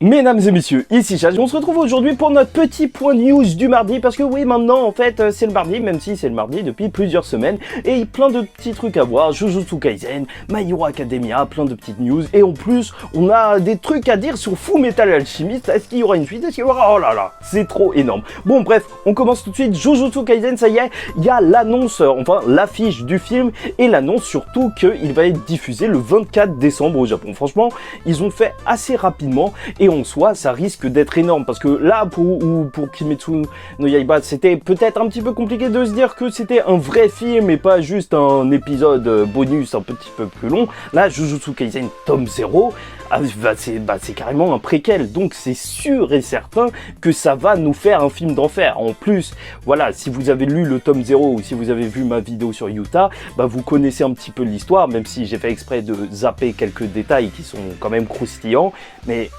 Mesdames et messieurs, ici Chad, on se retrouve aujourd'hui pour notre petit point news du mardi, parce que oui, maintenant, en fait, c'est le mardi, même si c'est le mardi depuis plusieurs semaines, et plein de petits trucs à voir, Jujutsu Kaisen, My Hero Academia, plein de petites news, et en plus, on a des trucs à dire sur Fullmetal Alchemist, est-ce qu'il y aura une suite, est-ce qu'il y aura... Oh là là, c'est trop énorme. Bon, bref, on commence tout de suite, Jujutsu Kaisen, ça y est, il y a l'annonce, enfin, l'affiche du film, et l'annonce surtout qu'il va être diffusé le 24 décembre au Japon. Franchement, ils ont fait assez rapidement, et en soi, ça risque d'être énorme parce que là, pour Kimetsu no Yaiba, c'était peut-être un petit peu compliqué de se dire que c'était un vrai film et pas juste un épisode bonus un petit peu plus long. Là, Jujutsu Kaisen tome 0, c'est carrément un préquel, donc c'est sûr et certain que ça va nous faire un film d'enfer. En plus, voilà, si vous avez lu le tome 0 ou si vous avez vu ma vidéo sur Yuta, vous connaissez un petit peu l'histoire, même si j'ai fait exprès de zapper quelques détails qui sont quand même croustillants, mais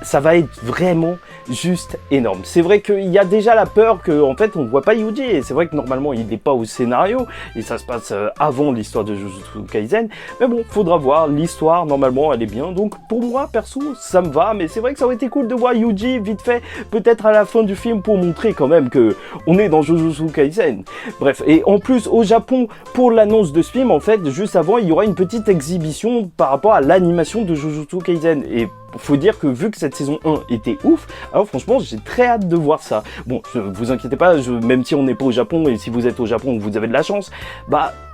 ça va être vraiment juste énorme. C'est vrai qu'il y a déjà la peur qu'en fait on ne voit pas Yuji, et c'est vrai que normalement il n'est pas au scénario, et ça se passe avant l'histoire de Jujutsu Kaisen, mais bon, faudra voir, l'histoire normalement elle est bien, donc pour moi perso ça me va, mais c'est vrai que ça aurait été cool de voir Yuji vite fait, peut-être à la fin du film pour montrer quand même que on est dans Jujutsu Kaisen. Bref, et en plus au Japon, pour l'annonce de ce film, en fait, juste avant il y aura une petite exhibition par rapport à l'animation de Jujutsu Kaisen, et faut dire que vu que cette saison 1 était ouf, alors franchement j'ai très hâte de voir ça. Bon, vous inquiétez pas, même si on n'est pas au Japon, et si vous êtes au Japon vous avez de la chance,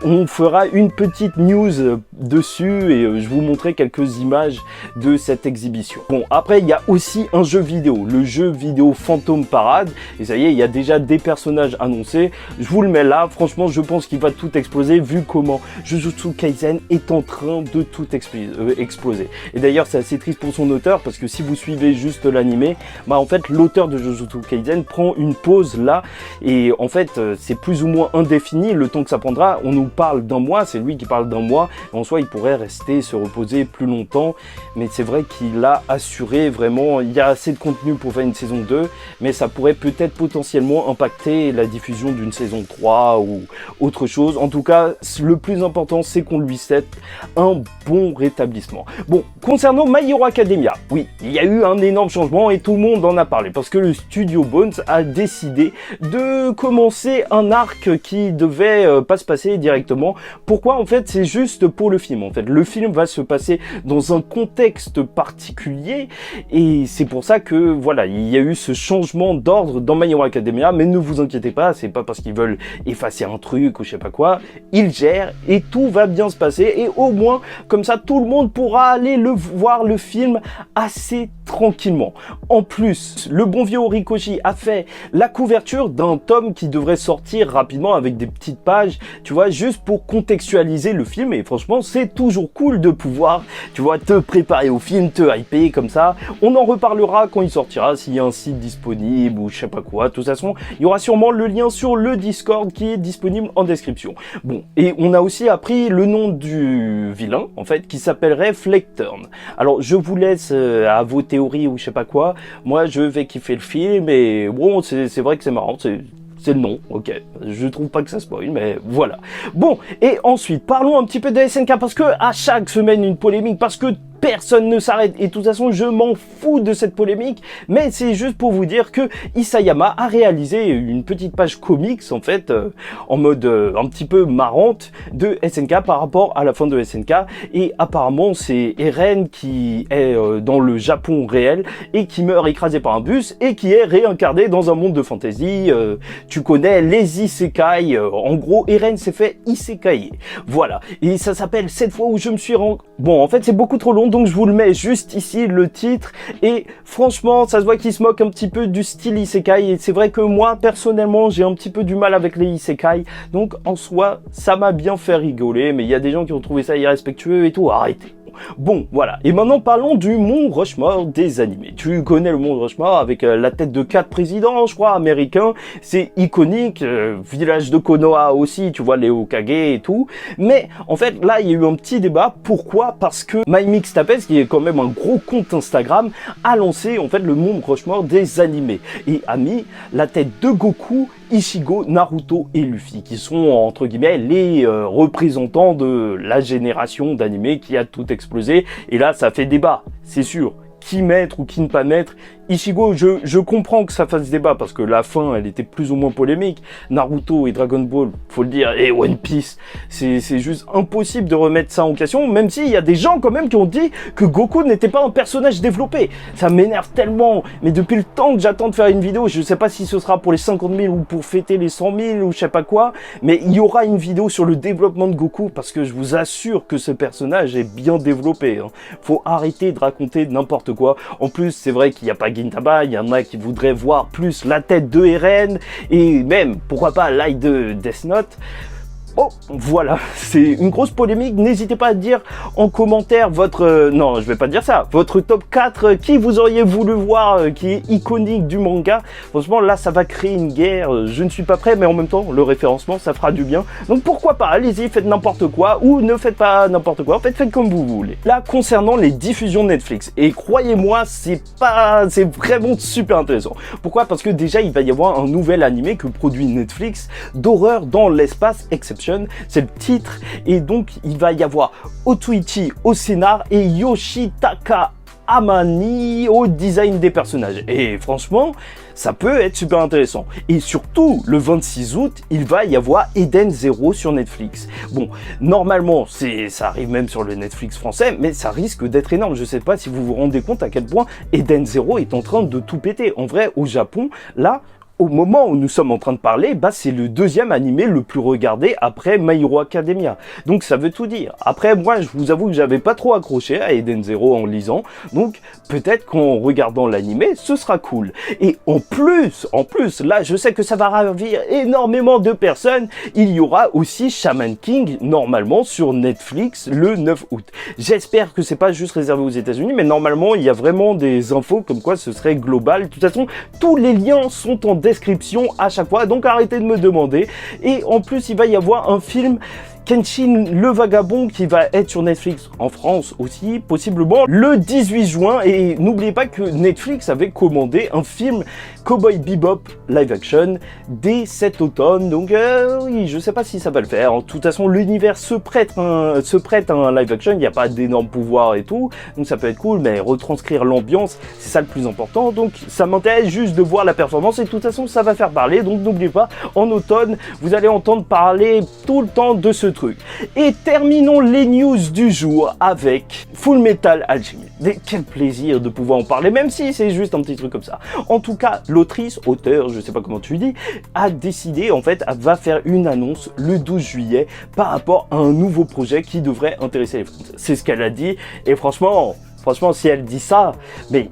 on fera une petite news dessus et je vous montrerai quelques images de cette exhibition. Bon, après il y a aussi un jeu vidéo, le jeu vidéo Phantom Parade, et ça y est, il y a déjà des personnages annoncés. Je vous le mets là, franchement je pense qu'il va tout exploser vu comment Jujutsu Kaisen est en train de tout exploser. Et d'ailleurs c'est assez triste pour son auteur, parce que si vous suivez juste l'animé, en fait l'auteur de Jujutsu Kaisen prend une pause là, et en fait c'est plus ou moins indéfini le temps que ça prendra. On nous parle d'un mois, c'est lui qui parle d'un mois, en soi il pourrait rester se reposer plus longtemps, mais c'est vrai qu'il a assuré vraiment, il y a assez de contenu pour faire une saison 2, mais ça pourrait peut-être potentiellement impacter la diffusion d'une saison 3 ou autre chose. En tout cas, le plus important c'est qu'on lui souhaite un bon rétablissement. Bon, concernant My Hero Academia, oui, il y a eu un énorme changement et tout le monde en a parlé, parce que le studio Bones a décidé de commencer un arc qui devait pas se passer directement. Pourquoi? En fait, c'est juste pour le film. En fait, le film va se passer dans un contexte particulier, et c'est pour ça que, voilà, il y a eu ce changement d'ordre dans My Hero Academia, mais ne vous inquiétez pas, c'est pas parce qu'ils veulent effacer un truc ou je sais pas quoi, ils gèrent et tout va bien se passer, et au moins, comme ça, tout le monde pourra aller voir le film assez tranquillement. En plus, le bon vieux Horikoshi a fait la couverture d'un tome qui devrait sortir rapidement avec des petites pages, tu vois, juste pour contextualiser le film, et franchement, c'est toujours cool de pouvoir, tu vois, te préparer au film, te hyper comme ça. On en reparlera quand il sortira, s'il y a un site disponible ou je sais pas quoi. De toute façon, il y aura sûrement le lien sur le Discord qui est disponible en description. Bon, et on a aussi appris le nom du vilain, en fait, qui s'appellerait Fleckturn. Alors, je vous laisse à vos théories ou je sais pas quoi. Moi, je vais kiffer le film, et bon, c'est vrai que c'est marrant, c'est le nom, ok. Je trouve pas que ça spoil, mais voilà. Bon, et ensuite, parlons un petit peu de SNK, parce que à chaque semaine, une polémique, parce que personne ne s'arrête, et de toute façon je m'en fous de cette polémique, mais c'est juste pour vous dire que Isayama a réalisé une petite page comics en fait, en mode un petit peu marrante de SNK par rapport à la fin de SNK, et apparemment c'est Eren qui est dans le Japon réel et qui meurt écrasé par un bus et qui est réincarné dans un monde de fantasy. Tu connais les isekai, en gros Eren s'est fait isekai, voilà, et ça s'appelle 7 fois où je me suis rendu... Bon, en fait c'est beaucoup trop long, donc je vous le mets juste ici, le titre, et franchement ça se voit qu'il se moque un petit peu du style isekai, et c'est vrai que moi personnellement j'ai un petit peu du mal avec les isekai, donc en soi ça m'a bien fait rigoler, mais il y a des gens qui ont trouvé ça irrespectueux et tout, arrêtez. Bon, voilà. Et maintenant, parlons du Mont Rushmore des animés. Tu connais le Mont Rushmore avec la tête de 4 présidents, je crois, américains. C'est iconique. Village de Konoha aussi, tu vois, les Hokage et tout. Mais, en fait, là, il y a eu un petit débat. Pourquoi? Parce que MyMixtapes, qui est quand même un gros compte Instagram, a lancé, en fait, le Mont Rushmore des animés. Et a mis la tête de Goku, Ichigo, Naruto et Luffy, qui sont, entre guillemets, les représentants de la génération d'animés qui a tout explosé. Et là, ça fait débat, c'est sûr. qui mettre ou qui ne pas mettre. Ichigo, je comprends que ça fasse débat parce que la fin, elle était plus ou moins polémique. Naruto et Dragon Ball, faut le dire, et One Piece, c'est juste impossible de remettre ça en question, même s'il y a des gens quand même qui ont dit que Goku n'était pas un personnage développé. Ça m'énerve tellement, mais depuis le temps que j'attends de faire une vidéo, je sais pas si ce sera pour les 50 000 ou pour fêter les 100 000 ou je sais pas quoi, mais il y aura une vidéo sur le développement de Goku parce que je vous assure que ce personnage est bien développé. Hein. Faut arrêter de raconter n'importe quoi. En plus, c'est vrai qu'il n'y a pas Gintama, il y en a qui voudraient voir plus la tête de Eren et même, pourquoi pas, l'eye de Death Note. Oh, voilà, c'est une grosse polémique. N'hésitez pas à dire en commentaire votre... non, je vais pas dire ça. Votre top 4 qui vous auriez voulu voir, qui est iconique du manga. Franchement, là, ça va créer une guerre. Je ne suis pas prêt, mais en même temps, le référencement, ça fera du bien. Donc, pourquoi pas, allez-y, faites n'importe quoi ou ne faites pas n'importe quoi. En fait, faites comme vous voulez. Là, concernant les diffusions Netflix, et croyez-moi, c'est vraiment super intéressant. Pourquoi? Parce que déjà, il va y avoir un nouvel animé que produit Netflix d'horreur dans l'espace exceptionnel. C'est le titre, et donc il va y avoir Otuichi au scénar et Yoshitaka Amani au design des personnages. Et franchement, ça peut être super intéressant. Et surtout, le 26 août, il va y avoir Eden Zero sur Netflix. Bon, normalement, ça arrive même sur le Netflix français, mais ça risque d'être énorme. Je sais pas si vous vous rendez compte à quel point Eden Zero est en train de tout péter. En vrai, au Japon, là, au moment où nous sommes en train de parler, bah c'est le deuxième animé le plus regardé après My Hero Academia. Donc ça veut tout dire. Après, moi, je vous avoue que j'avais pas trop accroché à Eden Zero en lisant. Donc peut-être qu'en regardant l'animé, ce sera cool. Et en plus, là, je sais que ça va ravir énormément de personnes. Il y aura aussi Shaman King, normalement, sur Netflix le 9 août. J'espère que c'est pas juste réservé aux États-Unis, mais normalement, il y a vraiment des infos comme quoi ce serait global. De toute façon, tous les liens sont en description à chaque fois, donc arrêtez de me demander. Et en plus, il va y avoir un film Kenshin le Vagabond qui va être sur Netflix en France aussi, possiblement le 18 juin. Et n'oubliez pas que Netflix avait commandé un film Cowboy Bebop live action dès cet automne. Donc oui, je sais pas si ça va le faire. De toute façon, l'univers se prête à un live action. Il n'y a pas d'énormes pouvoirs et tout, donc ça peut être cool, mais retranscrire l'ambiance, c'est ça le plus important. Donc ça m'intéresse juste de voir la performance et de toute façon, ça va faire parler. Donc n'oubliez pas, en automne, vous allez entendre parler tout le temps de ce truc. Et terminons les news du jour avec Full Metal Alchemist. Quel plaisir de pouvoir en parler, même si c'est juste un petit truc comme ça. En tout cas, l'autrice, auteur, je sais pas comment tu dis, a décidé, en fait, elle va faire une annonce le 12 juillet par rapport à un nouveau projet qui devrait intéresser les fans. C'est ce qu'elle a dit, et franchement, si elle dit ça, mais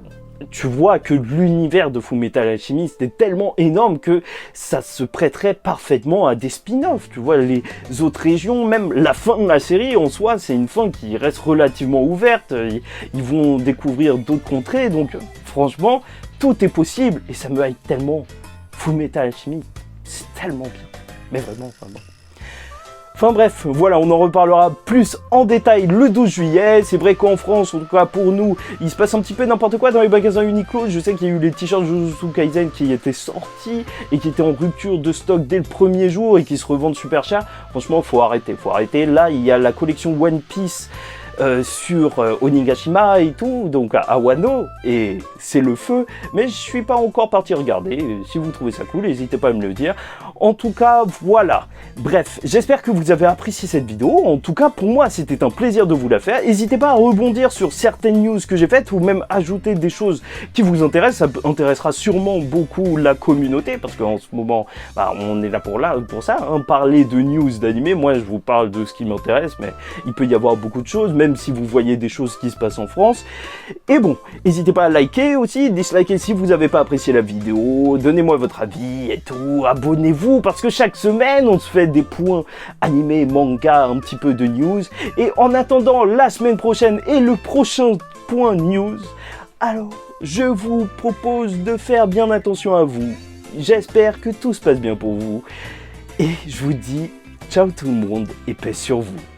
tu vois que l'univers de Fullmetal Alchemist est tellement énorme que ça se prêterait parfaitement à des spin-offs. Tu vois, les autres régions, même la fin de la série en soi, c'est une fin qui reste relativement ouverte. Ils vont découvrir d'autres contrées, donc franchement, tout est possible et ça me hype tellement. Fullmetal Alchemist, c'est tellement bien. Mais vraiment, vraiment. Enfin bref, voilà, on en reparlera plus en détail le 12 juillet. C'est vrai qu'en France, en tout cas pour nous, il se passe un petit peu n'importe quoi dans les magasins Uniqlo. Je sais qu'il y a eu les t-shirts Jujutsu Kaisen qui étaient sortis et qui étaient en rupture de stock dès le premier jour et qui se revendent super cher. Franchement, faut arrêter. Là, il y a la collection One Piece sur Onigashima et tout, donc à Wano, et c'est le feu, mais je suis pas encore parti regarder. Si vous trouvez ça cool, n'hésitez pas à me le dire. En tout cas, voilà. Bref, j'espère que vous avez apprécié cette vidéo. En tout cas, pour moi, c'était un plaisir de vous la faire. N'hésitez pas à rebondir sur certaines news que j'ai faites ou même ajouter des choses qui vous intéressent. Ça intéressera sûrement beaucoup la communauté parce qu'en ce moment, bah, on est là pour ça, hein, parler de news d'animé. Moi, je vous parle de ce qui m'intéresse, mais il peut y avoir beaucoup de choses, même si vous voyez des choses qui se passent en France. Et bon, n'hésitez pas à liker aussi, disliker si vous n'avez pas apprécié la vidéo, donnez-moi votre avis et tout, abonnez-vous parce que chaque semaine, on se fait des points animés, manga, un petit peu de news. Et en attendant la semaine prochaine et le prochain point news, alors je vous propose de faire bien attention à vous. J'espère que tout se passe bien pour vous. Et je vous dis ciao tout le monde et paix sur vous.